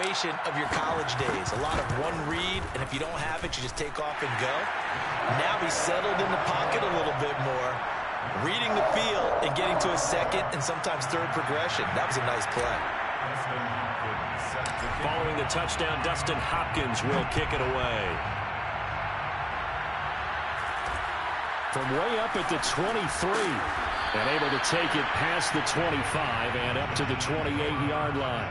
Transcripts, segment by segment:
combination of your college days. A lot of one read, and if you don't have it, you just take off and go. Now he's settled in the pocket a little bit more, reading the field and getting to a second and sometimes third progression. That was a nice play. Following the touchdown, Dustin Hopkins will kick it away. From way up at the 23, and able to take it past the 25 and up to the 28-yard line.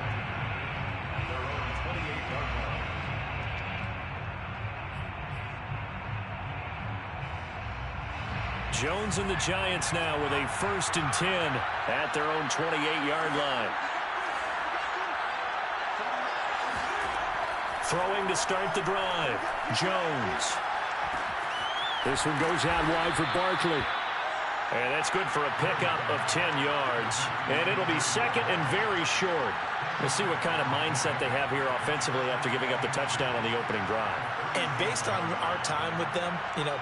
Jones and the Giants now with a 1st and 10 at their own 28-yard line. Throwing to start the drive. Jones. This one goes out wide for Barkley. And that's good for a pickup of 10 yards. And it'll be 2nd and very short. We'll see what kind of mindset they have here offensively after giving up the touchdown on the opening drive. And based on our time with them,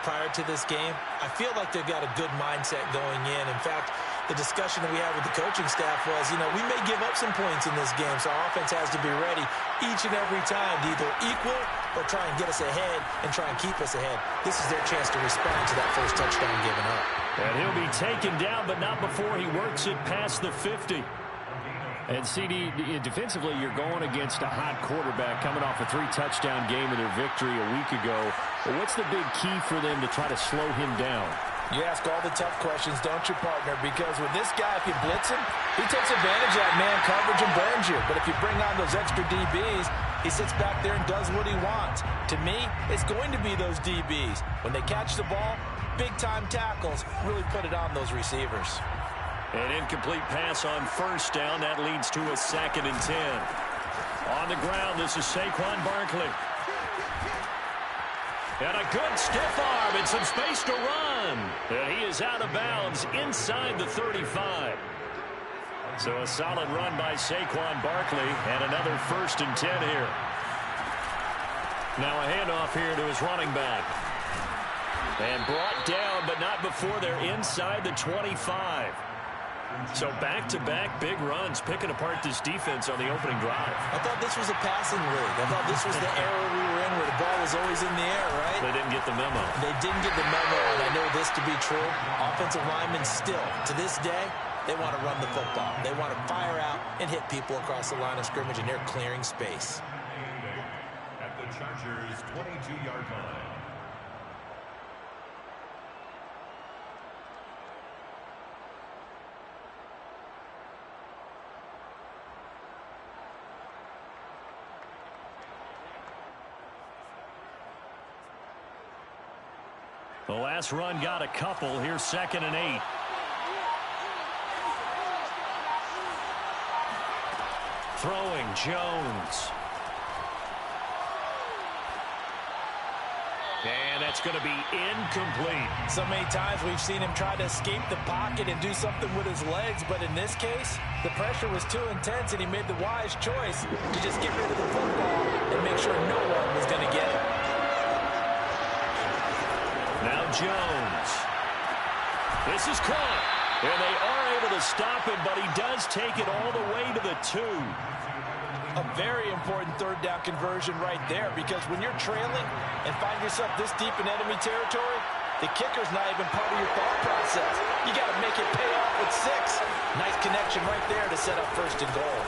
prior to this game, I feel like they've got a good mindset going in. In fact, the discussion that we had with the coaching staff was, we may give up some points in this game, so our offense has to be ready each and every time to either equal or try and get us ahead and try and keep us ahead. This is their chance to respond to that first touchdown given up. And he'll be taken down, but not before he works it past the 50. And, CD, defensively, you're going against a hot quarterback coming off a 3-touchdown game in their victory a week ago. But what's the big key for them to try to slow him down? You ask all the tough questions, don't you, partner? Because with this guy, if you blitz him, he takes advantage of that man coverage and burns you. But if you bring on those extra DBs, he sits back there and does what he wants. To me, it's going to be those DBs. When they catch the ball, big-time tackles really put it on those receivers. An incomplete pass on 1st down. That leads to a 2nd and 10. On the ground, this is Saquon Barkley. And a good stiff arm and some space to run. And he is out of bounds inside the 35. So a solid run by Saquon Barkley and another 1st and 10 here. Now a handoff here to his running back. And brought down, but not before they're inside the 25. So back-to-back big runs, picking apart this defense on the opening drive. I thought this was a passing league. I thought this was the era we were in where the ball was always in the air, right? They didn't get the memo. They didn't get the memo, and I know this to be true. Offensive linemen still, to this day, they want to run the football. They want to fire out and hit people across the line of scrimmage, and they're clearing space. At the Chargers' 22-yard line. The last run got a couple. Here's 2nd and 8. Throwing, Jones. And that's going to be incomplete. So many times we've seen him try to escape the pocket and do something with his legs, but in this case, the pressure was too intense, and he made the wise choice to just get rid of the football and make sure no one was going to get it. Now Jones. This is caught. And they are able to stop him, but he does take it all the way to the 2. A very important 3rd down conversion right there, because when you're trailing and find yourself this deep in enemy territory, the kicker's not even part of your thought process. You got to make it pay off with 6. Nice connection right there to set up 1st and goal.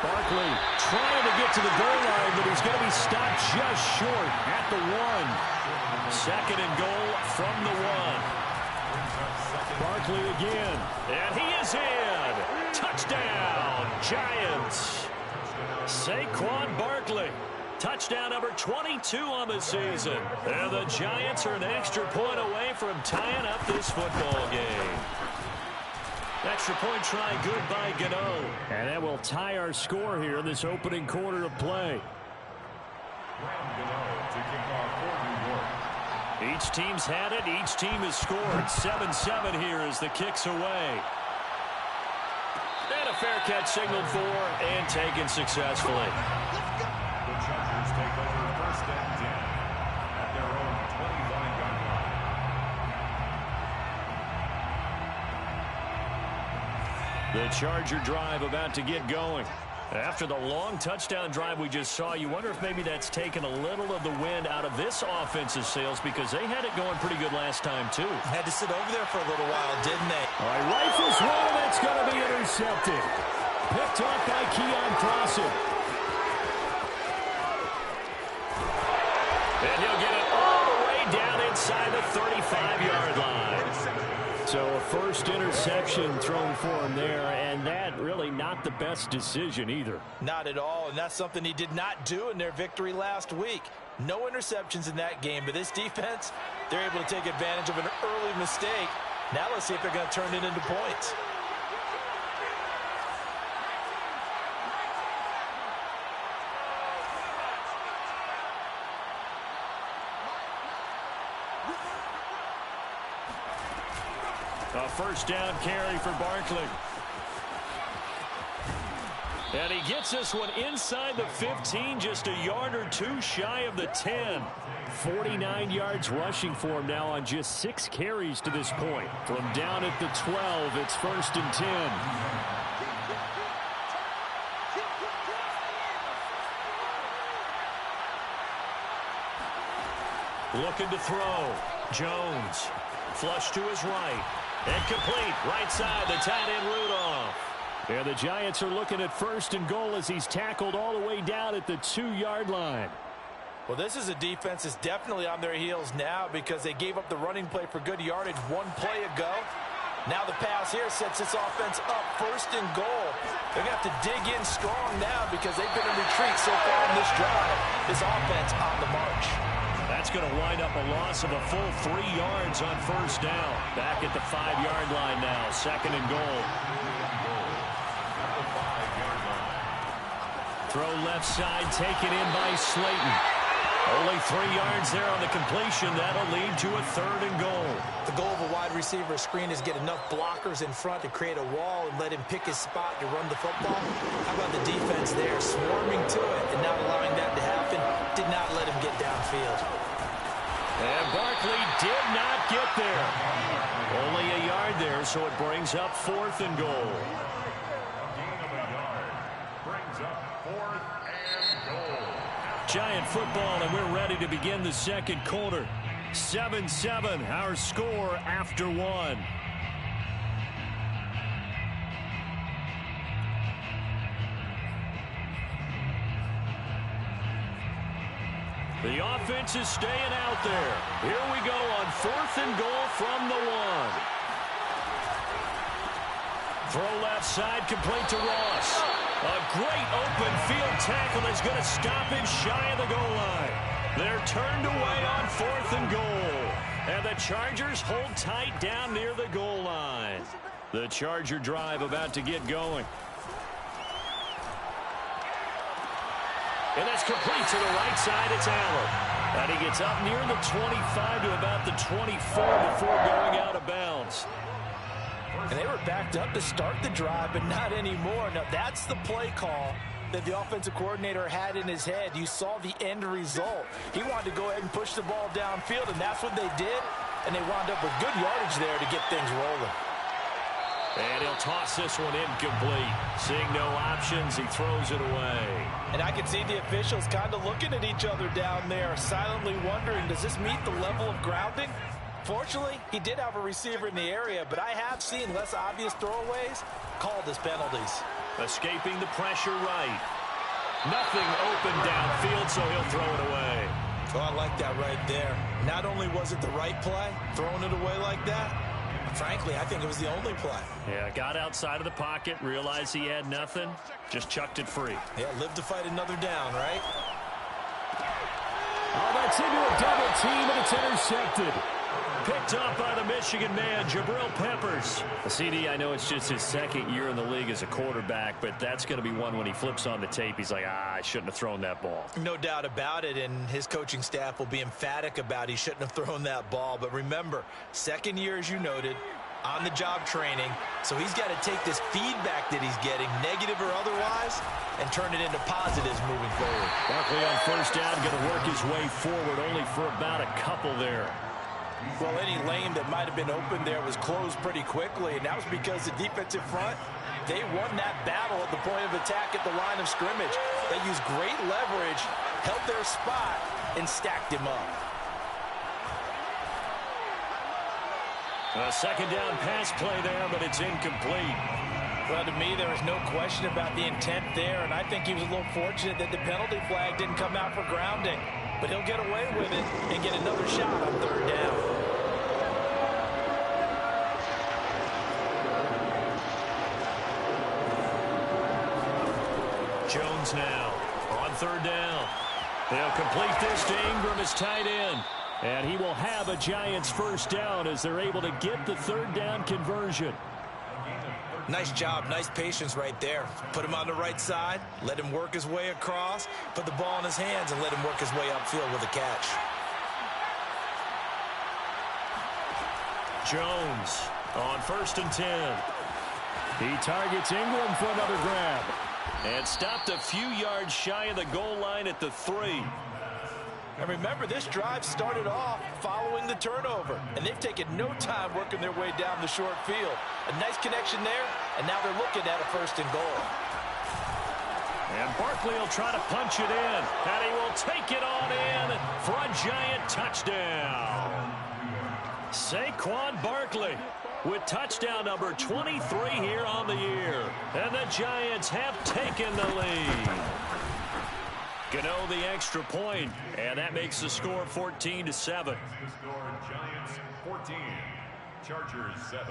Barkley trying to get to the goal line, but he's going to be stopped just short at the 1. 2nd and goal from the 1. Barkley again. And he is in. Touchdown, Giants. Saquon Barkley. Touchdown number 22 on the season. And the Giants are an extra point away from tying up this football game. Extra point try good by Gano. And that will tie our score here in this opening quarter of play. Each team's had it. Each team has scored. 7-7 here as the kick's away. And a fair catch signaled for and taken successfully. The Chargers take over 1st and 10 at their own 25-yard line. The Charger drive about to get going. After the long touchdown drive we just saw, you wonder if maybe that's taken a little of the wind out of this offense's sails because they had it going pretty good last time, too. Had to sit over there for a little while, didn't they? All right, rifles one, that's going to be intercepted. Picked off by Keon Crossen. And he'll get it all the way down inside the 35-yard line. So a first interception thrown for him there, and that really not the best decision either. Not at all, and that's something he did not do in their victory last week. No interceptions in that game, but this defense, they're able to take advantage of an early mistake. Now let's see if they're going to turn it into points. A first down carry for Barkley. And he gets this one inside the 15, just a yard or two shy of the 10. 49 yards rushing for him now on just 6 carries to this point. From down at the 12, it's 1st and 10. Looking to throw. Jones. Flush to his right. Incomplete. Right side, the tight end Rudolph. And the Giants are looking at 1st and goal as he's tackled all the way down at the 2-yard line. Well, this is a defense that's definitely on their heels now because they gave up the running play for good yardage one play ago. Now the pass here sets this offense up 1st and goal. They're going to have to dig in strong now because they've been in retreat so far in this drive. This offense on the march. That's going to wind up a loss of a full 3 yards on 1st down. Back at the 5-yard line now, 2nd and goal. Throw left side, taken in by Slayton. Only 3 yards there on the completion. That'll lead to a 3rd and goal. The goal of a wide receiver screen is get enough blockers in front to create a wall and let him pick his spot to run the football. How about the defense there, swarming to it and not allowing that to happen? Did not let him get downfield. And Barkley did not get there. Only a yard there, so it brings up 4th and goal. Giant football, and we're ready to begin the 2nd quarter. 7-7, our score after 1. The offense is staying out there. Here we go on 4th and goal from the 1. Throw left side, complete to Ross. A great open field tackle is going to stop him shy of the goal line. They're turned away on 4th and goal. And the Chargers hold tight down near the goal line. The Charger drive about to get going. And that's complete to the right side. It's Allen. And he gets up near the 25 to about the 24 before going out of bounds. And they were backed up to start the drive, but not anymore. Now, that's the play call that the offensive coordinator had in his head. You saw the end result. He wanted to go ahead and push the ball downfield, and that's what they did. And they wound up with good yardage there to get things rolling. And he'll toss this one incomplete. Seeing no options, he throws it away. And I can see the officials kind of looking at each other down there, silently wondering, does this meet the level of grounding? Fortunately, he did have a receiver in the area, but I have seen less obvious throwaways called as penalties. Escaping the pressure right. Nothing open downfield, so he'll throw it away. Oh, I like that right there. Not only was it the right play, throwing it away like that, frankly, I think it was the only play. Yeah, got outside of the pocket, realized he had nothing, just chucked it free. Yeah, live to fight another down, right? Oh, that's into a double team, and it's intercepted. Picked up by the Michigan man, Jabril Peppers. CD, I know it's just his 2nd year in the league as a quarterback, but that's going to be one when he flips on the tape. He's like, I shouldn't have thrown that ball. No doubt about it, and his coaching staff will be emphatic about he shouldn't have thrown that ball. But remember, 2nd year, as you noted, on-the-job training, so he's got to take this feedback that he's getting, negative or otherwise, and turn it into positives moving forward. Barkley on 1st down, going to work his way forward, only for about a couple there. Well, any lane that might have been open there was closed pretty quickly, and that was because the defensive front, they won that battle at the point of attack at the line of scrimmage. They used great leverage, held their spot, and stacked him up. A second down pass play there, but it's incomplete. Well, to me, there was no question about the intent there, and I think he was a little fortunate that the penalty flag didn't come out for grounding. But he'll get away with it and get another shot on third down. Jones now on third down. They'll complete this to Ingram as tight end. And he will have a Giants first down as they're able to get the third down conversion. Nice job, nice patience right there. Put him on the right side, let him work his way across, put the ball in his hands, and let him work his way upfield with a catch. Jones on 1st and 10. He targets Ingram for another grab. And stopped a few yards shy of the goal line at the 3. And remember, this drive started off following the turnover, and they've taken no time working their way down the short field. A nice connection there, and now they're looking at a 1st and goal. And Barkley will try to punch it in, and he will take it on in for a Giant touchdown. Saquon Barkley with touchdown number 23 here on the year. And the Giants have taken the lead. Gano the extra point, and that makes the score 14-7. The score, Giants 14, Chargers 7.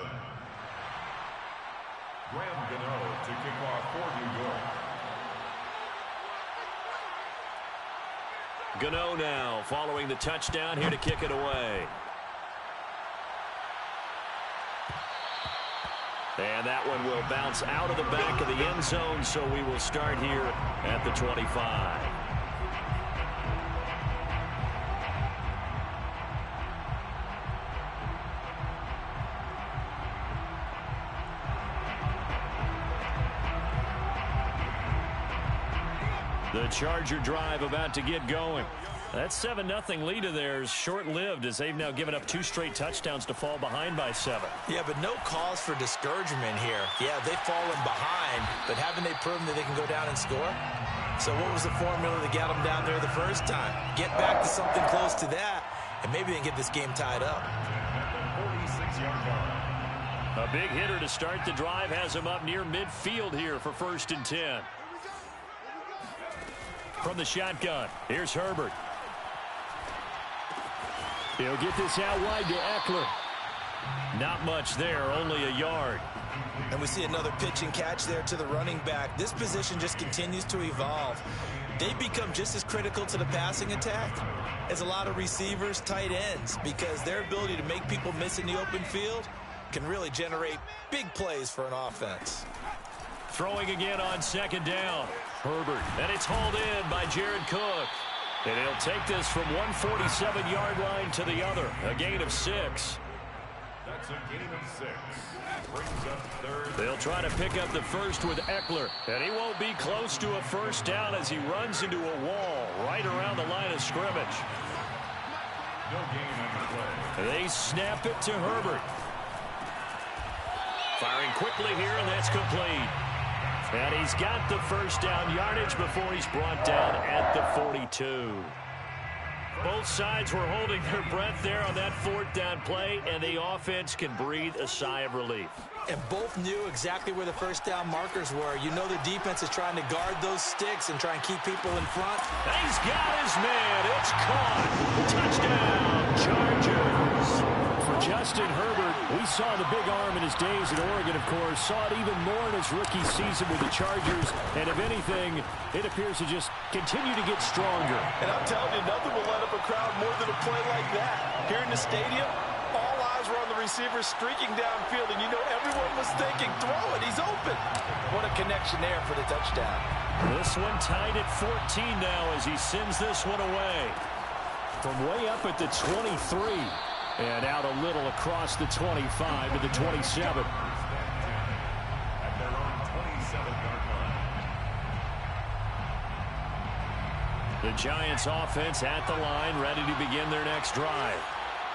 Graham Gano to kick off for New York. Gano now following the touchdown, here to kick it away. And that one will bounce out of the back of the end zone, so we will start here at the 25. The Charger drive about to get going. That 7-0 lead of theirs short-lived as they've now given up 2 straight touchdowns to fall behind by 7. Yeah, but no cause for discouragement here. Yeah, they've fallen behind, but haven't they proven that they can go down and score? So what was the formula that got them down there the first time? Get back to something close to that, and maybe they can get this game tied up. A big hitter to start the drive has him up near midfield here for 1st and 10. From the shotgun, here's Herbert. He'll get this out wide to Eckler. Not much there, only a yard. And we see another pitch and catch there to the running back. This position just continues to evolve. They become just as critical to the passing attack as a lot of receivers, tight ends, because their ability to make people miss in the open field can really generate big plays for an offense. Throwing again on 2nd down. Herbert, and it's hauled in by Jared Cook. And he'll take this from 147-yard line to the other. A gain of 6. That's a gain of 6. Brings up 3rd. They'll try to pick up the first with Eckler. And he won't be close to a first down as he runs into a wall right around the line of scrimmage. No gain on the play. They snap it to Herbert. Firing quickly here, and that's complete. And he's got the first down yardage before he's brought down at the 42. Both sides were holding their breath there on that 4th down play, and the offense can breathe a sigh of relief. And both knew exactly where the first down markers were. You know the defense is trying to guard those sticks and try and keep people in front. And he's got his man. It's caught. Touchdown, Chargers. For Justin Herbert, we saw the big arm in his days at Oregon, of course. Saw it even more in his rookie season with the Chargers. And if anything, it appears to just continue to get stronger. And I'm telling you, nothing will let up a crowd more than a play like that. Here in the stadium, all eyes were on the receiver streaking downfield, and you know everyone was thinking, throw it, he's open. What a connection there for the touchdown. This one tied at 14 now as he sends this one away. From way up at the 23. And out a little across the 25 to the 27. At their own 27-yard line. The Giants offense at the line, ready to begin their next drive.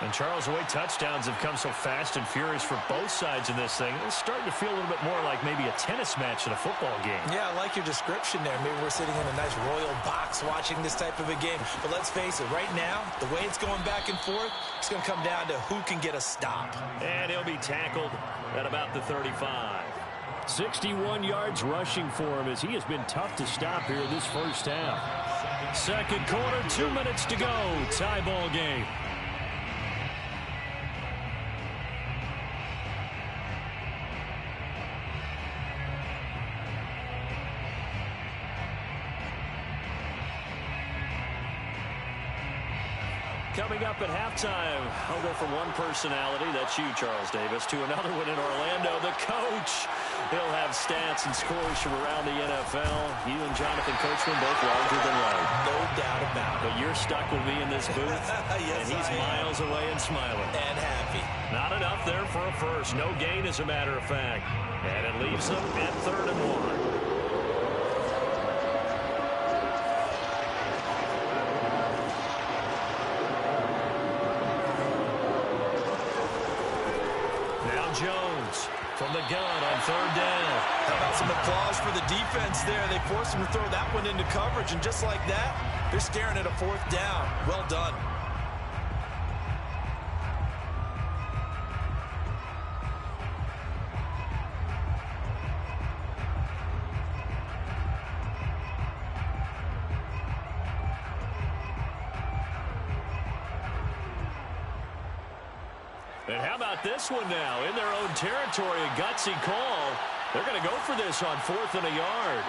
And Charles, the way touchdowns have come so fast and furious for both sides in this thing, it's starting to feel a little bit more like maybe a tennis match in a football game. Yeah, I like your description there. Maybe we're sitting in a nice royal box watching this type of a game. But let's face it, right now, the way it's going back and forth, it's going to come down to who can get a stop. And he'll be tackled at about the 35. 61 yards rushing for him as he has been tough to stop here this first half. Second quarter, 2 minutes to go. Tie ball game. Coming up at halftime, I'll go from one personality, that's you, Charles Davis, to another one in Orlando, the coach. He'll have stats and scores from around the NFL. You and Jonathan Coachman both larger than life. No doubt about it. But you're stuck with me in this booth, yes, and he's miles away and smiling. And happy. Not enough there for a first. No gain, as a matter of fact. And it leaves them at 3rd and 1. Jones from the gun on 3rd down. How about some applause for the defense there? They forced him to throw that one into coverage, and just like that, they're staring at a 4th down. Well done. And how about this one now? In their own territory, a gutsy call. They're going to go for this on 4th and a yard.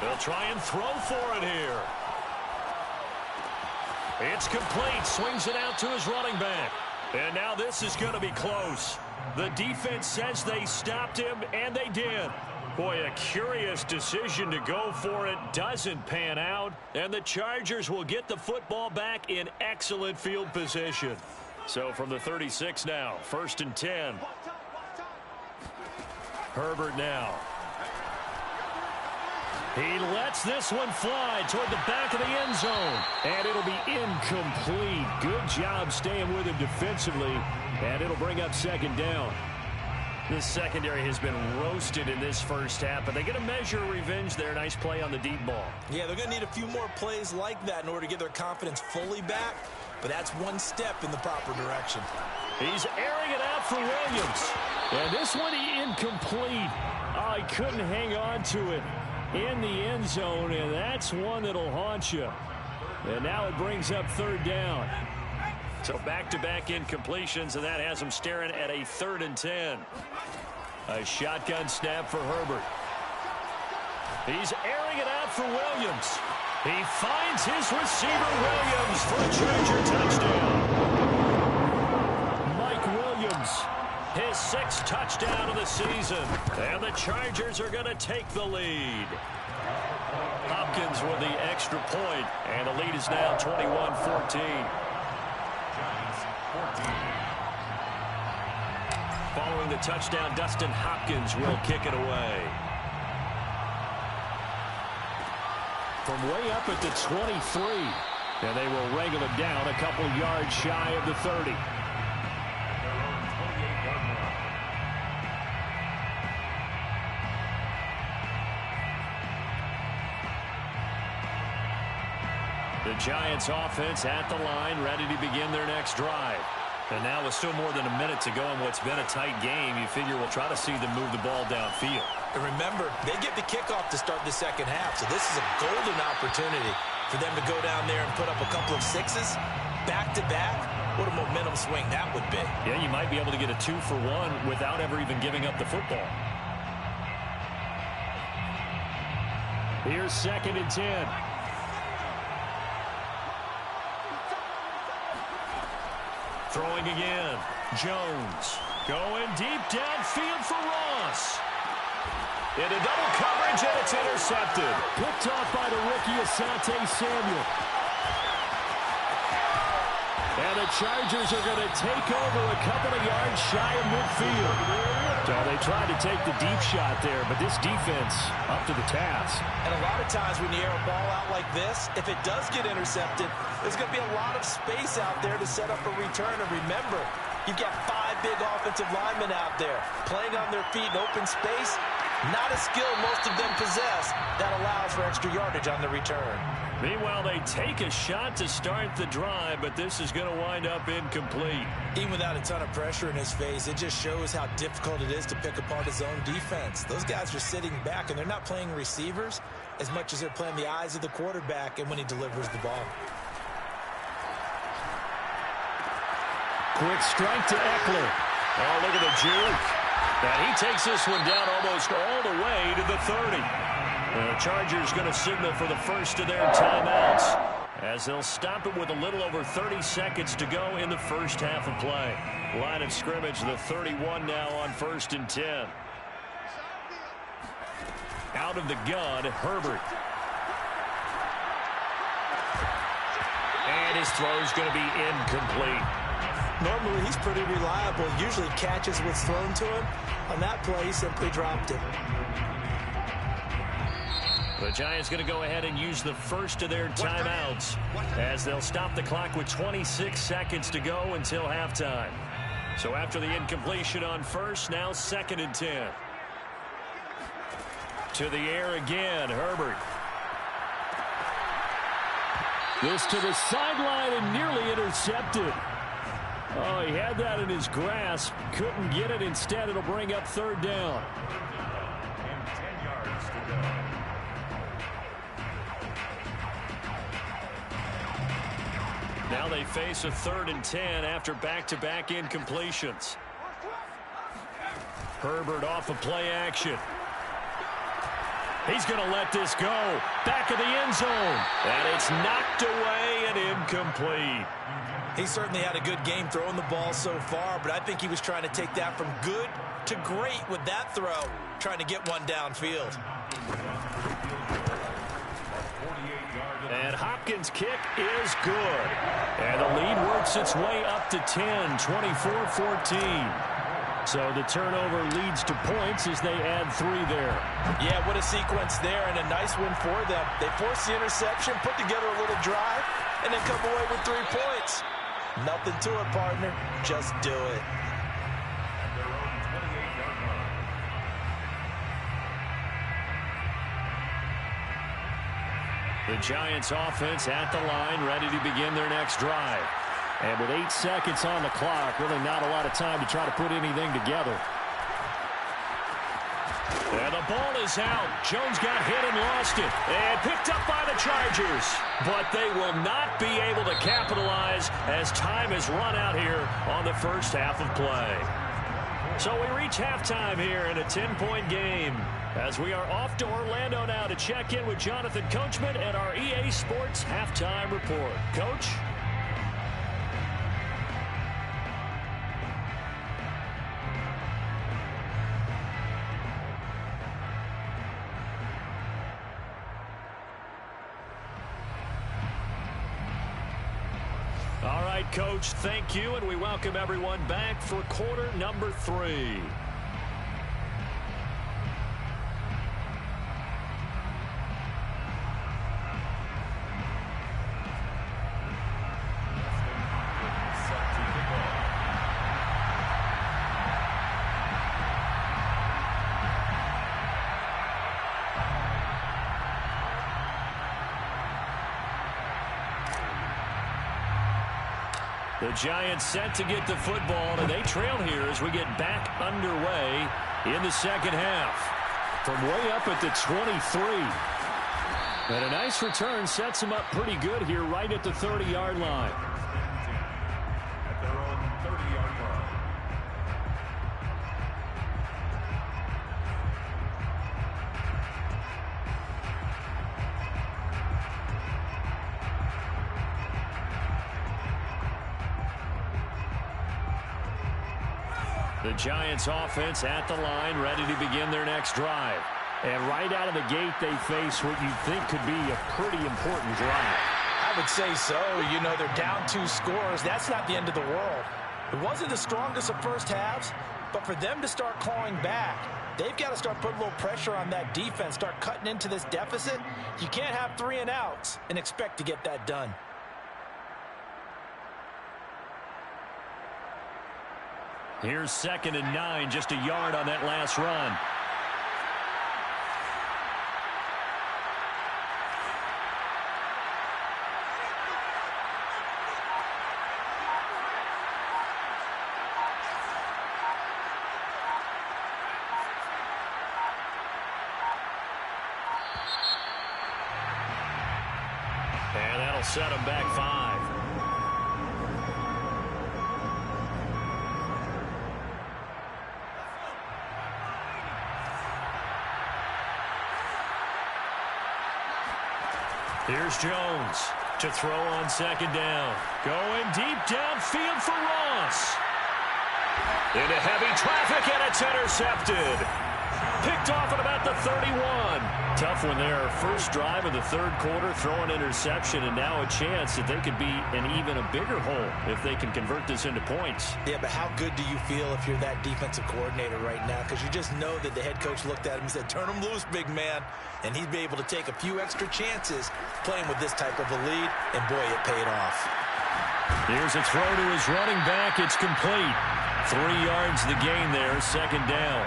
They'll try and throw for it here. It's complete. Swings it out to his running back. And now this is going to be close. The defense says they stopped him, and they did. Boy, a curious decision to go for it. Doesn't pan out. And the Chargers will get the football back in excellent field position. So from the 36 now, 1st and 10. Herbert now. He lets this one fly toward the back of the end zone. And it'll be incomplete. Good job staying with him defensively. And it'll bring up 2nd down. The secondary has been roasted in this first half, but they get a measure of revenge there. Nice play on the deep ball. Yeah, they're going to need a few more plays like that in order to get their confidence fully back, but that's one step in the proper direction. He's airing it out for Williams. And this one incomplete. Oh, he couldn't hang on to it in the end zone, and that's one that'll haunt you. And now it brings up 3rd down. So back-to-back incompletions, and that has him staring at a 3rd and 10. A shotgun snap for Herbert. He's airing it out for Williams. He finds his receiver, Williams, for a Charger touchdown. Mike Williams, his 6th touchdown of the season. And the Chargers are going to take the lead. Hopkins with the extra point, and the lead is now 21-14. Following the touchdown, Dustin Hopkins will kick it away. From way up at the 23. And they will wrangle it down a couple yards shy of the 30. The Giants offense at the line, ready to begin their next drive. And now with still more than a minute to go in what's been a tight game, you figure we'll try to see them move the ball downfield. And remember, they get the kickoff to start the second half, so this is a golden opportunity for them to go down there and put up a couple of 6s back-to-back. What a momentum swing that would be. Yeah, you might be able to get a 2-for-1 without ever even giving up the football. Here's 2nd and 10. Throwing again. Jones going deep downfield for Ross. Into double coverage, and it's intercepted. Picked off by the rookie Asante Samuel. And And the Chargers are going to take over a couple of yards shy of midfield. So they tried to take the deep shot there, but this defense up to the task. And a lot of times when you air a ball out like this, if it does get intercepted, there's going to be a lot of space out there to set up a return. And remember, you've got 5 big offensive linemen out there playing on their feet in open space. Not a skill most of them possess that allows for extra yardage on the return. Meanwhile, they take a shot to start the drive, but this is going to wind up incomplete. Even without a ton of pressure in his face, it just shows how difficult it is to pick apart his own defense. Those guys are sitting back, and they're not playing receivers as much as they're playing the eyes of the quarterback and when he delivers the ball. Quick strike to Eckler. Oh, look at the juke. And he takes this one down almost all the way to the 30. The Chargers going to signal for the first of their timeouts as they'll stop it with a little over 30 seconds to go in the first half of play. Line of scrimmage, the 31 now on 1st and 10. Out of the gun, Herbert. And his throw's going to be incomplete. Normally, he's pretty reliable. Usually catches what's thrown to him. On that play, he simply dropped it. The Giants going to go ahead and use the first of their timeouts as they'll stop the clock with 26 seconds to go until halftime. So after the incompletion on first, now 2nd and 10. To the air again, Herbert. This to the sideline and nearly intercepted. Oh, he had that in his grasp. Couldn't get it. Instead, it'll bring up 3rd down. And 10 yards to go. Now they face a 3rd and 10 after back-to-back incompletions. Herbert off of play action. He's going to let this go. Back of the end zone. And it's knocked away and incomplete. He certainly had a good game throwing the ball so far, but I think he was trying to take that from good to great with that throw, trying to get one downfield. And Hopkins' kick is good. And the lead works its way up to 10, 24-14. So the turnover leads to points as they add 3 there. Yeah, what a sequence there, and a nice one for them. They force the interception, put together a little drive, and then come away with 3 points. Nothing to it, partner. Just do it. The Giants offense at the line, ready to begin their next drive. And with 8 seconds on the clock, really not a lot of time to try to put anything together. And the ball is out. Jones got hit and lost it. And picked up by the Chargers. But they will not be able to capitalize as time has run out here on the first half of play. So we reach halftime here in a 10-point game as we are off to Orlando now to check in with Jonathan Coachman and our EA Sports Halftime Report. Coach? All right, Coach, thank you, and we welcome everyone back for quarter number 3. The Giants set to get the football, and they trail here as we get back underway in the second half. From way up at the 23. And a nice return sets them up pretty good here right at the 30-yard line. At their own 30-yard line. The Giants offense at the line, ready to begin their next drive. And right out of the gate, they face what you think could be a pretty important drive. I've would say so. You know, they're down 2 scores. That's not the end of the world. It wasn't the strongest of first halves, but for them to start clawing back, they've got to start putting a little pressure on that defense, start cutting into this deficit. You can't have 3 and outs and expect to get that done. Here's 2nd and 9, just a yard on that last run. And that'll set him back 5. Here's Jones to throw on 2nd down. Going deep downfield for Ross. Into heavy traffic, and it's intercepted. Picked off at about the 31. Tough one there. First drive of the 3rd quarter, throwing interception, and now a chance that they could be in even a bigger hole if they can convert this into points. Yeah, but how good do you feel if you're that defensive coordinator right now? Because you just know that the head coach looked at him and said, turn him loose, big man. And he'd be able to take a few extra chances playing with this type of a lead, and boy, it paid off. Here's a throw to his running back. It's complete. 3 yards the gain there, 2nd down.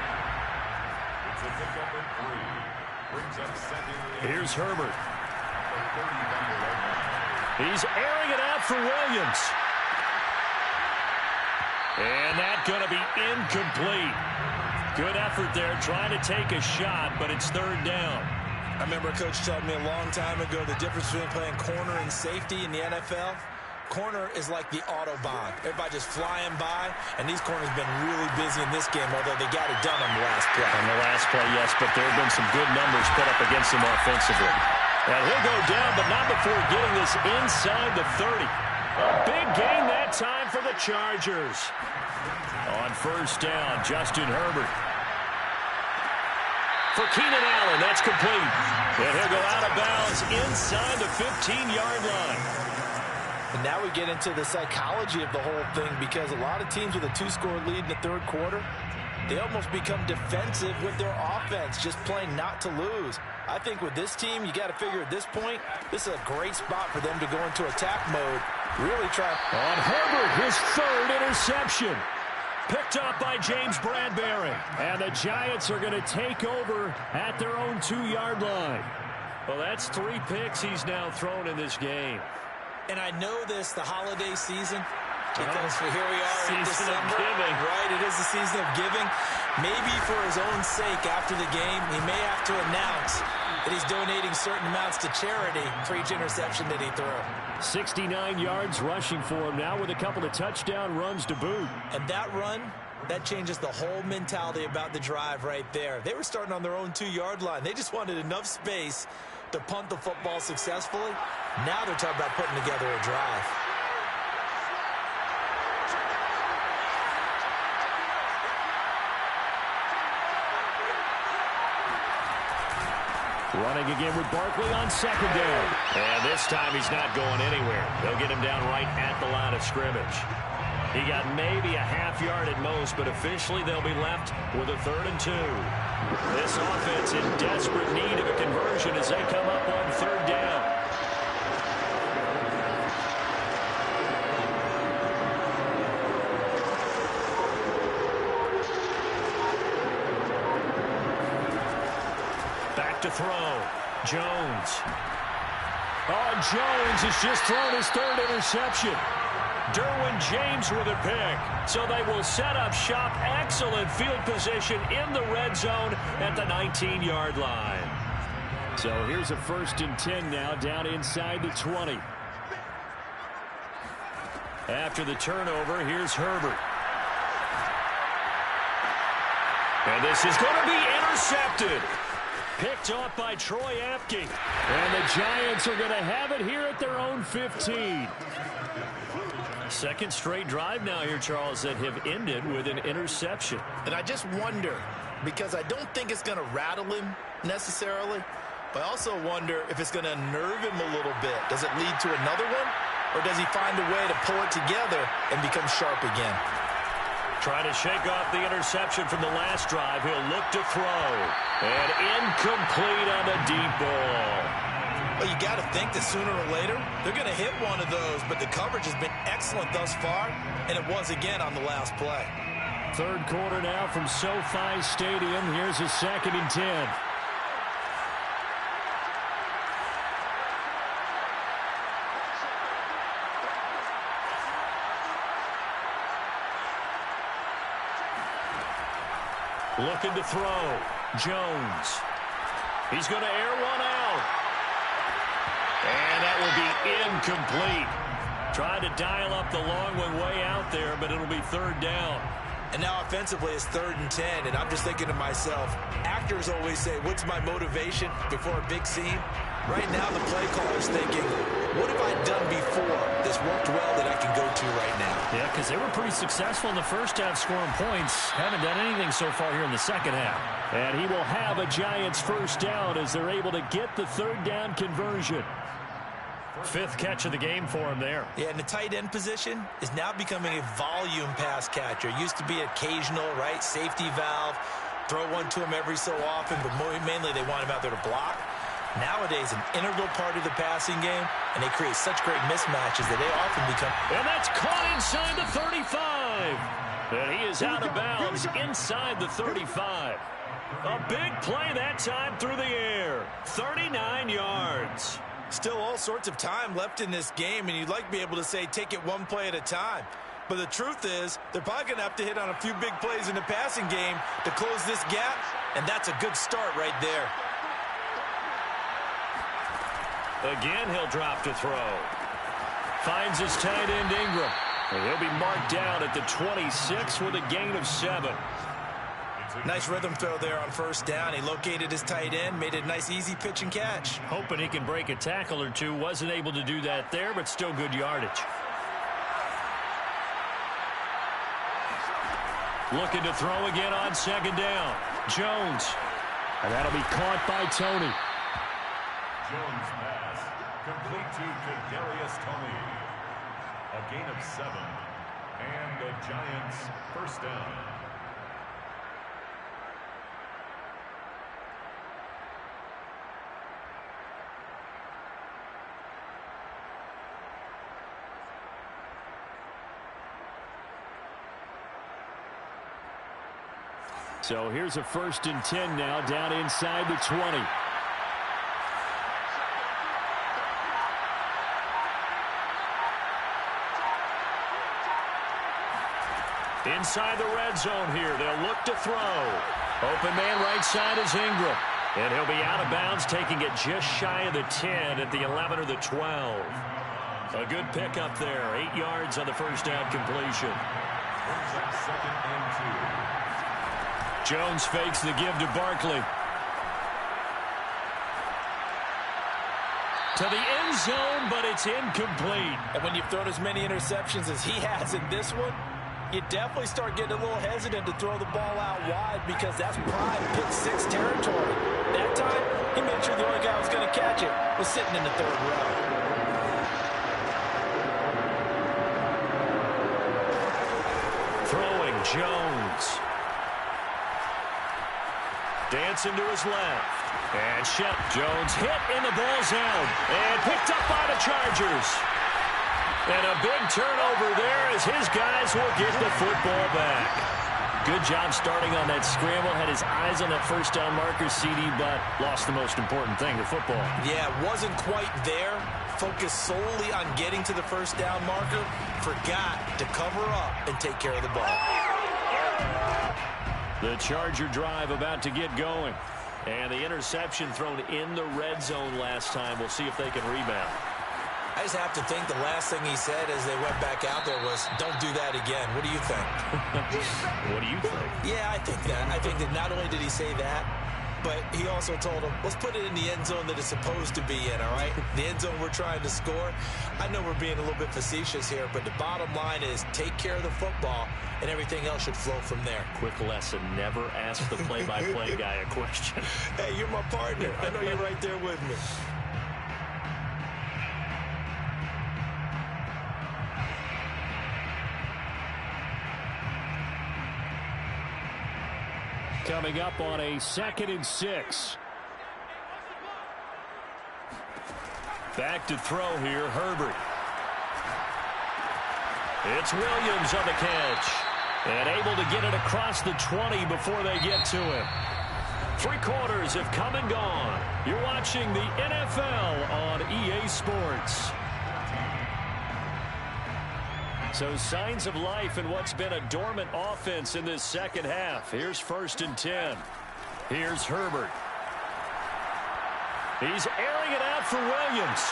Here's Herbert. He's airing it out for Williams. And that's going to be incomplete. Good effort there, trying to take a shot, but it's 3rd down. I remember a coach telling me a long time ago the difference between playing corner and safety in the NFL. Corner is like the Autobahn. Everybody just flying by, and these corners have been really busy in this game, although they got it done on the last play. On the last play, yes, but there have been some good numbers put up against him offensively. And he'll go down, but not before getting this inside the 30. A big gain that time for the Chargers. On 1st down, Justin Herbert. For Keenan Allen, that's complete. And he'll go out of bounds inside the 15-yard line. And now we get into the psychology of the whole thing, because a lot of teams with a 2-score lead in the 3rd quarter, they almost become defensive with their offense, just playing not to lose. I think with this team, you got to figure at this point, this is a great spot for them to go into attack mode. Really try. On Herbert, his 3rd interception. Picked up by James Bradbury. And the Giants are going to take over at their own 2-yard line. Well, that's 3 picks he's now thrown in this game. And I know this, the holiday season, because here we are in December. Giving. Right, it is the season of giving. Maybe for his own sake after the game, he may have to announce that he's donating certain amounts to charity for each interception that he threw. 69 yards rushing for him now with a couple of touchdown runs to boot. And that run, that changes the whole mentality about the drive right there. They were starting on their own 2-yard line. They just wanted enough space to punt the football successfully. Now they're talking about putting together a drive. Running again with Barkley on 2nd down. And this time he's not going anywhere. They'll get him down right at the line of scrimmage. He got maybe a half yard at most, but officially they'll be left with a 3rd and 2. This offense in desperate need of a conversion as they come up on 3rd down. Back to throw. Jones. Oh, Jones has just thrown his 3rd interception. Derwin James with a pick. So they will set up shop. Excellent field position in the red zone at the 19-yard line. So here's a 1st and 10 now, down inside the 20. After the turnover, here's Herbert. And this is going to be intercepted. Picked off by Troy Apke. And the Giants are going to have it here at their own 15. 2nd straight drive now here, Charles, that have ended with an interception. And I just wonder, because I don't think it's going to rattle him necessarily, I also wonder if it's going to unnerve him a little bit. Does it lead to another one? Or does he find a way to pull it together and become sharp again? Trying to shake off the interception from the last drive. He'll look to throw. And incomplete on the deep ball. Well, you got to think that sooner or later, they're going to hit one of those. But the coverage has been excellent thus far, and it was again on the last play. Third quarter now from SoFi Stadium. Here's a 2nd and 10. Looking to throw. Jones. He's going to air one out. And that will be incomplete. Trying to dial up the long one way out there, but it'll be 3rd down. And now offensively it's 3rd and 10, and I'm just thinking to myself, actors always say, what's my motivation before a big scene? Right now the play caller's thinking, what have I done before this worked well that I can go to right now? Yeah, because they were pretty successful in the first half scoring points. Haven't done anything so far here in the second half. And he will have a Giants 1st down as they're able to get the 3rd down conversion. 5th catch of the game for him there. Yeah, and the tight end position is now becoming a volume pass catcher. Used to be occasional, right, safety valve. Throw one to him every so often, but mainly they want him out there to block. Nowadays, an integral part of the passing game, and they create such great mismatches that they often become... And that's caught inside the 35. And he is out of bounds inside the 35. A big play that time through the air. 39 yards. Still all sorts of time left in this game, and you'd like to be able to say take it one play at a time. But the truth is, they're probably going to have to hit on a few big plays in the passing game to close this gap, and that's a good start right there. Again, he'll drop to throw. Finds his tight end Ingram. And he'll be marked down at the 26 with a gain of 7. Nice rhythm throw there on 1st down. He located his tight end, made it a nice easy pitch and catch. Hoping he can break a tackle or two. Wasn't able to do that there, but still good yardage. Looking to throw again on 2nd down. Jones. And that'll be caught by Tony. Jones pass. Complete to Kadarius Toney. A gain of 7. And the Giants 1st down. So here's a 1st and 10 now down inside the 20. Inside the red zone here. They'll look to throw. Open man right side is Ingram. And he'll be out of bounds, taking it just shy of the 10 at the 11 or the 12. A good pickup there. 8 yards on the 1st down completion. 2nd and 2. Jones fakes the give to Barkley. To the end zone, but it's incomplete. And when you've thrown as many interceptions as he has in this one, you definitely start getting a little hesitant to throw the ball out wide because that's prime pick 6 territory. That time, he made sure the only guy who was going to catch it was sitting in the 3rd row. Throwing Jones. Dancing to his left. And Jones hit and the ball's out. And picked up by the Chargers. And a big turnover there as his guys will get the football back. Good job starting on that scramble. Had his eyes on that 1st down marker, CD, but lost the most important thing, the football. Yeah, wasn't quite there. Focused solely on getting to the 1st down marker. Forgot to cover up and take care of the ball. The Charger drive about to get going. And the interception thrown in the red zone last time. We'll see if they can rebound. I just have to think the last thing he said as they went back out there was, don't do that again. What do you think? What do you think? Yeah, I think that. I think that not only did he say that, but he also told him, let's put it in the end zone that it's supposed to be in, all right? The end zone we're trying to score. I know we're being a little bit facetious here, but the bottom line is take care of the football, and everything else should flow from there. Quick lesson, never ask the play-by-play guy a question. Hey, you're my partner. I know you're right there with me. Coming up on a 2nd and 6. Back to throw here, Herbert. It's Williams on the catch. And able to get it across the 20 before they get to him. 3 quarters have come and gone. You're watching the NFL on EA Sports. So signs of life in what's been a dormant offense in this second half. Here's 1st and 10. Here's Herbert. He's airing it out for Williams.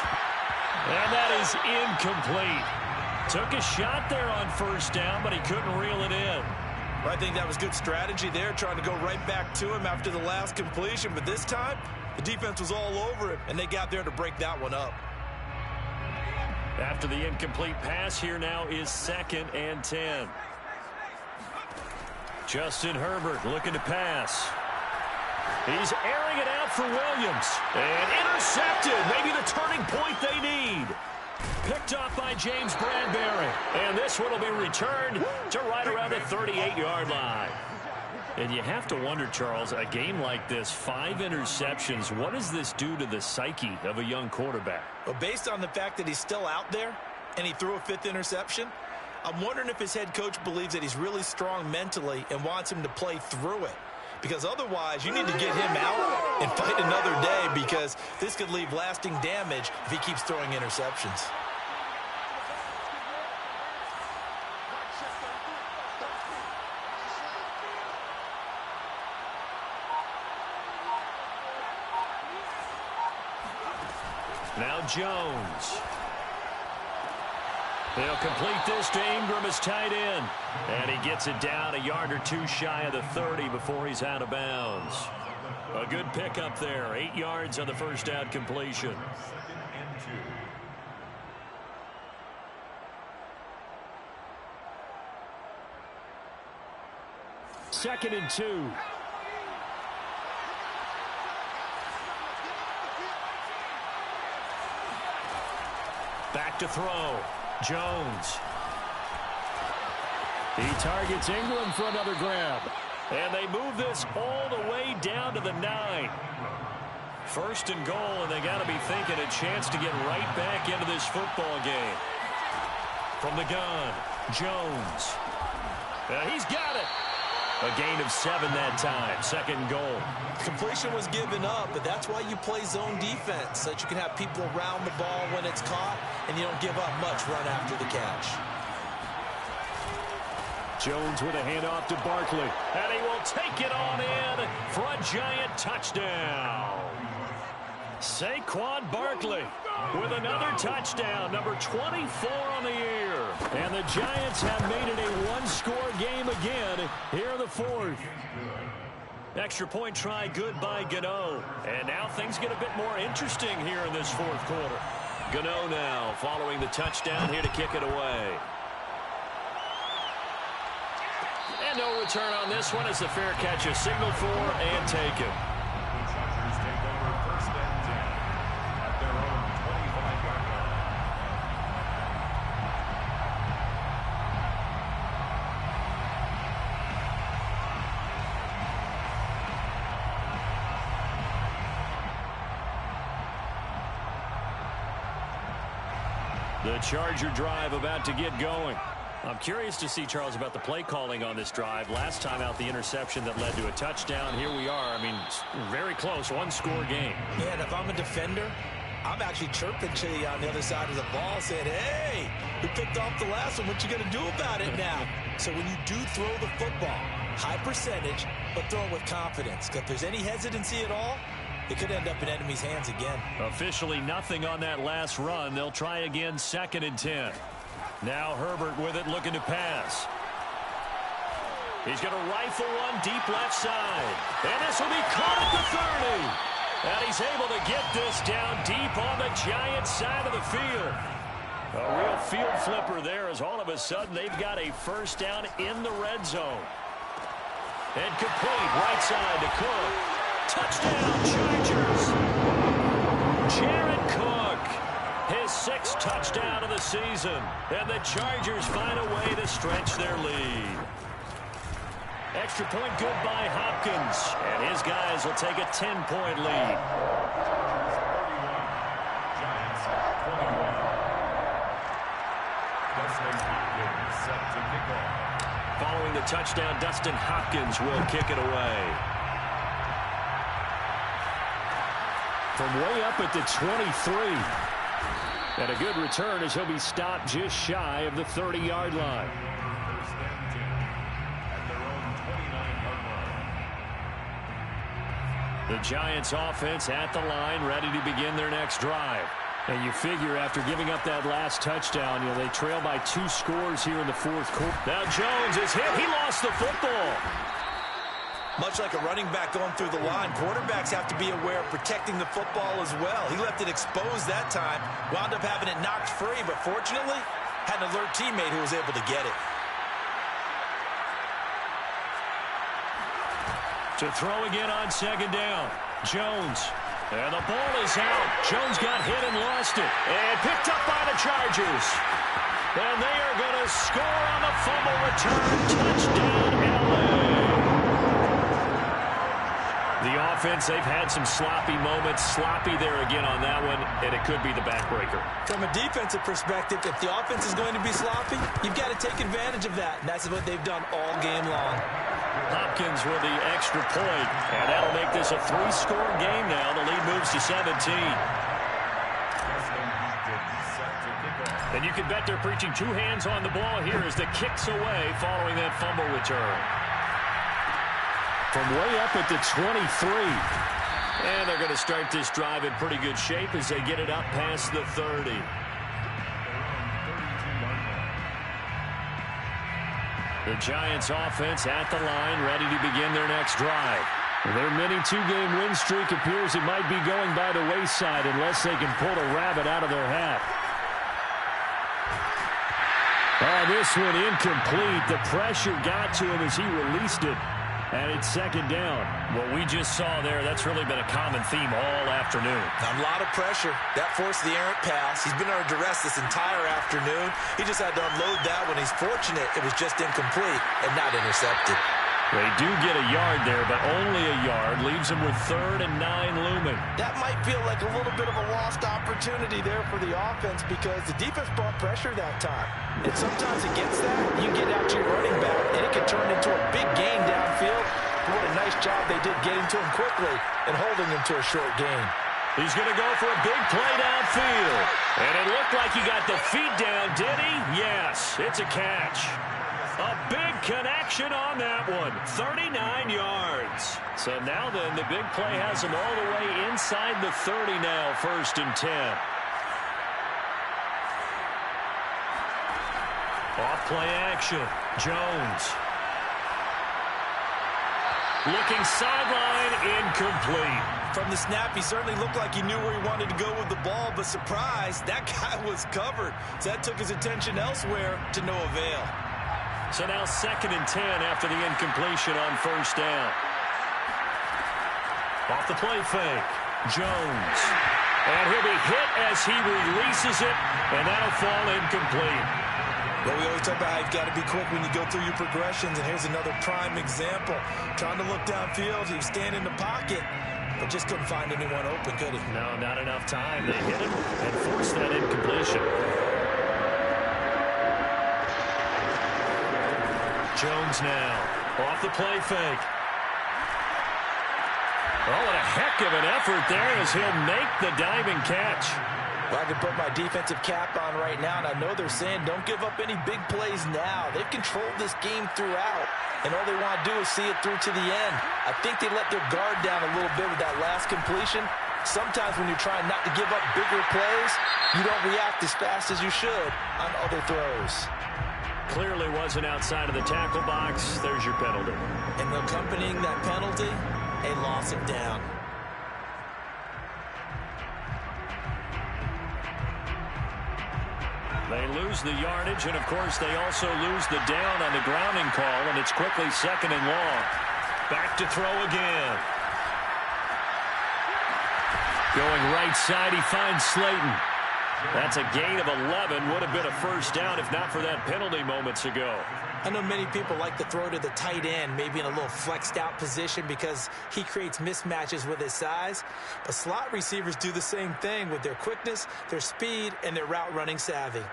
And that is incomplete. Took a shot there on 1st down, but he couldn't reel it in. I think that was good strategy there, trying to go right back to him after the last completion. But this time, the defense was all over him, and they got there to break that one up. After the incomplete pass, here now is 2nd and 10. Justin Herbert looking to pass. He's airing it out for Williams. And intercepted. Maybe the turning point they need. Picked off by James Bradbury. And this one will be returned to right around the 38-yard line. And you have to wonder, Charles, a game like this, 5 interceptions, what does this do to the psyche of a young quarterback? Well, based on the fact that he's still out there and he threw a 5th interception, I'm wondering if his head coach believes that he's really strong mentally and wants him to play through it. Because otherwise, you need to get him out and fight another day, because this could leave lasting damage if he keeps throwing interceptions. Now Jones. They'll complete this to Ingram as tight end. And he gets it down a yard or 2 shy of the 30 before he's out of bounds. A good pickup there. 8 yards on the 1st down completion. 2nd and 2. Back to throw. Jones. He targets Ingram for another grab. And they move this all the way down to the 9. 1st and goal, and they got to be thinking a chance to get right back into this football game. From the gun, Jones. He's got it. A gain of 7 that time. 2nd goal. Completion was given up, but that's why you play zone defense, so that you can have people around the ball when it's caught, and you don't give up much run after the catch. Jones with a handoff to Barkley, and he will take it on in for a giant touchdown. Saquon Barkley with another touchdown, number 24 on the year. And the Giants have made it a 1-score game again here in the 4th. Extra point try good by Gano. And now things get a bit more interesting here in this 4th quarter. Gano now following the touchdown here to kick it away. And no return on this one as the fair catch is signaled for and taken. The Charger drive about to get going. I'm curious to see, Charles, about the play calling on this drive. Last time out, the interception that led to a touchdown. Here we are. I mean, very close, 1-score game. Yeah, and if I'm a defender, I'm actually chirping to you on the other side of the ball, saying, hey, we picked off the last one. What you going to do about it now? So when you do throw the football, high percentage, but throw it with confidence. Because if there's any hesitancy at all, it could end up in enemy's hands again. Officially nothing on that last run. They'll try again, 2nd and 10. Now Herbert with it, looking to pass. He's going to rifle one deep left side. And this will be caught at the 30. And he's able to get this down deep on the Giants side of the field. A real field flipper there as all of a sudden they've got a first down in the red zone. And complete right side to Cook. Touchdown, Chargers. Jared Cook, his 6th touchdown of the season. And the Chargers find a way to stretch their lead. Extra point good by Hopkins. And his guys will take a 10-point lead. 31. Giants 21. Dustin Hopkins set to kick off. Following the touchdown, Dustin Hopkins will kick it away. From way up at the 23. And a good return as he'll be stopped just shy of the 30-yard line. First and 10 at their own 29-yard line. The Giants offense at the line, ready to begin their next drive. And you figure after giving up that last touchdown, they trail by 2 scores here in the 4th quarter. Now Jones is hit. He lost the football. Much like a running back going through the line, quarterbacks have to be aware of protecting the football as well. He left it exposed that time, wound up having it knocked free, but fortunately, had an alert teammate who was able to get it. To throw again on 2nd down. Jones. And the ball is out. Jones got hit and lost it. And picked up by the Chargers. And they are going to score on the fumble return. Touchdown, LA. The offense, they've had some sloppy moments. Sloppy there again on that one. And it could be the backbreaker. From a defensive perspective, if the offense is going to be sloppy, you've got to take advantage of that. And that's what they've done all game long. Hopkins with the extra point, and that'll make this a 3-score game now. The lead moves to 17. And you can bet they're preaching 2 hands on the ball here as the kick's away following that fumble return. From way up at the 23. And they're going to start this drive in pretty good shape as they get it up past the 30. The Giants offense at the line, ready to begin their next drive. Their mini 2-game win streak appears it might be going by the wayside unless they can pull a rabbit out of their hat. Oh, this one incomplete. The pressure got to him as he released it. And it's 2nd down. What we just saw there, that's really been a common theme all afternoon. A lot of pressure. That forced the errant pass. He's been under duress this entire afternoon. He just had to unload that when he's fortunate it was just incomplete and not intercepted. They do get a yard there, but only a yard. Leaves them with 3rd and 9 looming. That might feel like a little bit of a lost opportunity there for the offense because the defense brought pressure that time. And sometimes against that, you get out to your running back, and it can turn into a big gain downfield. What a nice job they did getting to him quickly and holding him to a short gain. He's going to go for a big play downfield. And it looked like he got the feet down, did he? Yes, it's a catch. A big connection on that one. 39 yards. So now then, the big play has him all the way inside the 30 now, 1st and 10. Off play action. Jones. Looking sideline, incomplete. From the snap, he certainly looked like he knew where he wanted to go with the ball, but surprise, that guy was covered. So that took his attention elsewhere to no avail. So now 2nd and 10 after the incompletion on 1st down. Off the play fake. Jones. And he'll be hit as he releases it, and that'll fall incomplete. Well, we always talk about how you've got to be quick when you go through your progressions, and here's another prime example. Trying to look downfield, he was standing in the pocket, but just couldn't find anyone open, could he? No, not enough time. They hit him and forced that incompletion. Jones now, off the play fake. Oh, what a heck of an effort there as he'll make the diving catch. Well, I can put my defensive cap on right now, and I know they're saying don't give up any big plays now. They've controlled this game throughout, and all they want to do is see it through to the end. I think they let their guard down a little bit with that last completion. Sometimes when you're trying not to give up bigger plays, you don't react as fast as you should on other throws. Clearly wasn't outside of the tackle box. There's your penalty. And accompanying that penalty, a loss of down. They lose the yardage, and, of course, they also lose the down on the grounding call, and it's quickly second and long. Back to throw again. Going right side, he finds Slayton. That's a gain of 11. Would have been a first down if not for that penalty moments ago. I know many people like to throw to the tight end, maybe in a little flexed out position because he creates mismatches with his size. But slot receivers do the same thing with their quickness, their speed, and their route running savvy.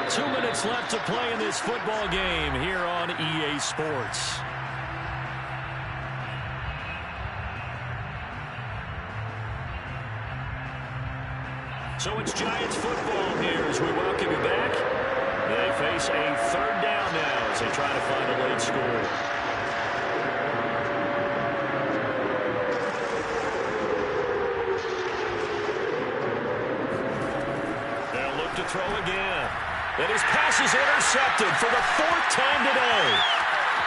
Two minutes left to play in this football game here on EA Sports. So it's Giants football here as we welcome you back. They face a third down now as they try to find a late score. They'll look to throw again. And his pass is intercepted for the fourth time today.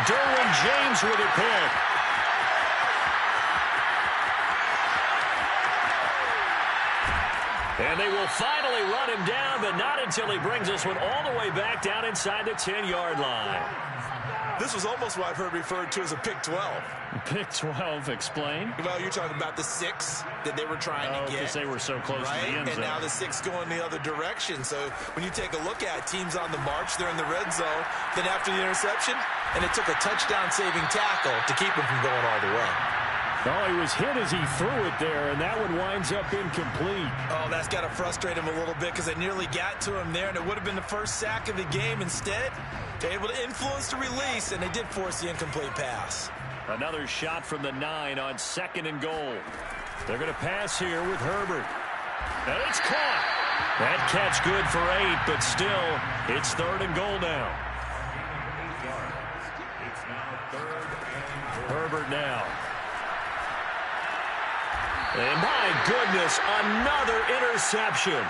Derwin James with a pick. And they will finally run him down, but not until he brings this one all the way back down inside the 10-yard line. This was almost what I've heard referred to as a pick 12. Pick 12, explain. Well, you're talking about the 6 that they were trying to get. Because they were so close to the end zone. And now the 6 going the other direction. So when you take a look at teams on the march, they're in the red zone. Then after the interception, and it took a touchdown-saving tackle to keep him from going all the way. Oh, he was hit as he threw it there, and that one winds up incomplete. Oh, that's got to frustrate him a little bit because they nearly got to him there, and it would have been the first sack of the game. Instead, they're able to influence the release, and they did force the incomplete pass. Another shot from the 9 on second and goal. They're going to pass here with Herbert. And it's caught. That catch good for 8, but still, it's third and goal now. It's now third and goal. Herbert now. And my goodness, another interception.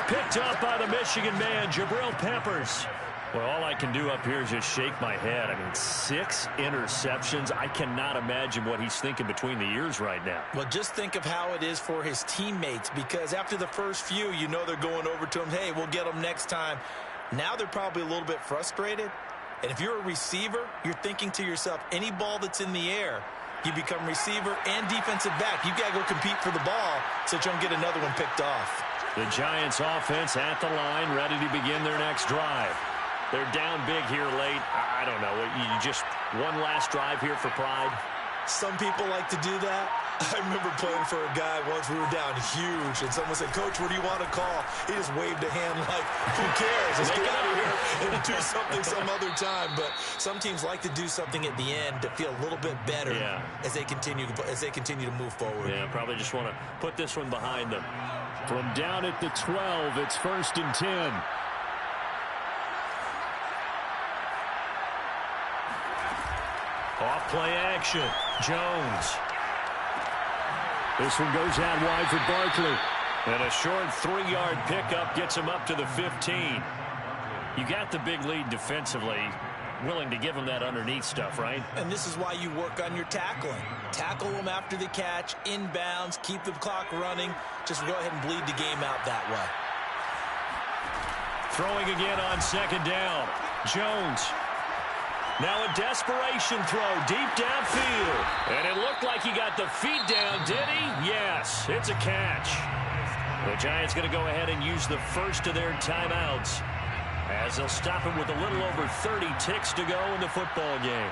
Picked up by the Michigan man, Jabril Peppers. Well, all I can do up here is just shake my head. I mean, 6 interceptions. I cannot imagine what he's thinking between the ears right now. Well, just think of how it is for his teammates, because after the first few, you know they're going over to him, hey, we'll get them next time. Now they're probably a little bit frustrated. And if you're a receiver, you're thinking to yourself, any ball that's in the air, you become receiver and defensive back. You got to go compete for the ball so that you don't get another one picked off. The Giants offense at the line, ready to begin their next drive. They're down big here late. I don't know. You just one last drive here for pride. Some people like to do that. I remember playing for a guy once. We were down huge, and someone said, Coach, what do you want to call? He just waved a hand like, who cares? Let's get out of here and do something some other time. But some teams like to do something at the end to feel a little bit better as they continue to move forward. Yeah, probably just want to put this one behind them. From down at the 12, it's 1st and 10. Off play action. Jones. This one goes out wide for Barkley. And a short 3-yard pickup gets him up to the 15. You got the big lead defensively. Willing to give him that underneath stuff, right? And this is why you work on your tackling. Tackle them after the catch, inbounds, keep the clock running. Just go ahead and bleed the game out that way. Throwing again on second down. Jones. Now a desperation throw deep downfield. And it looked like he got the feet down, did he? Yes, it's a catch. The Giants going to go ahead and use the first of their timeouts as they'll stop him with a little over 30 ticks to go in the football game.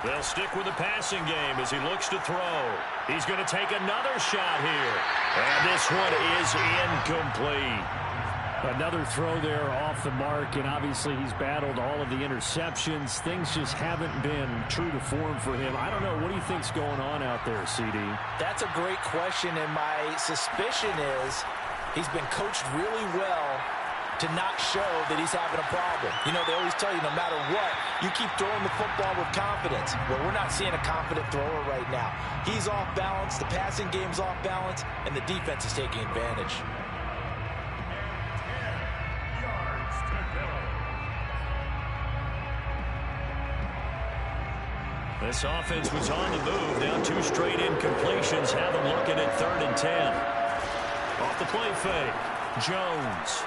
They'll stick with the passing game as he looks to throw. He's going to take another shot here. And this one is incomplete. Another throw there off the mark, and obviously he's battled all of the interceptions. Things just haven't been true to form for him. I don't know. What do you think's going on out there, CD? That's a great question, and my suspicion is he's been coached really well to not show that he's having a problem. You know, they always tell you no matter what, you keep throwing the football with confidence. Well, we're not seeing a confident thrower right now. He's off balance, the passing game's off balance, and the defense is taking advantage. This offense was on the move. Now 2 straight incompletions have them looking at 3rd and 10. Off the play fake, Jones.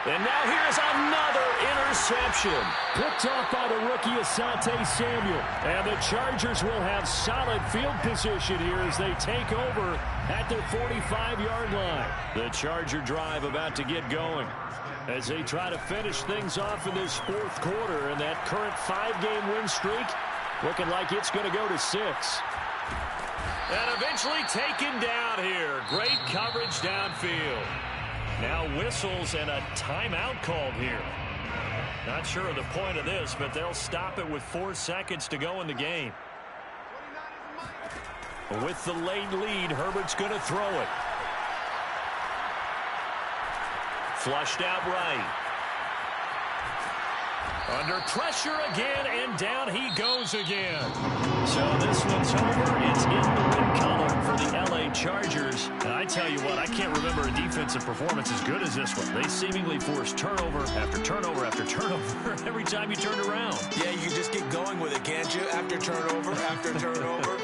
And now here's another interception. Picked off by the rookie Asante Samuel. And the Chargers will have solid field position here as they take over at their 45-yard line. The Charger drive about to get going as they try to finish things off in this 4th quarter, and that current 5-game win streak looking like it's going to go to 6. And eventually taken down here. Great coverage downfield. Now whistles and a timeout called here. Not sure of the point of this, but they'll stop it with 4 seconds to go in the game. With the late lead, Herbert's going to throw it. Flushed out right. Under pressure again, and down he goes again. So this one's over. It's in the win color for the L.A. Chargers. And I tell you what, I can't remember a defensive performance as good as this one. They seemingly forced turnover after turnover after turnover every time you turned around. Yeah, you can just get going with it, can't you? After turnover after turnover.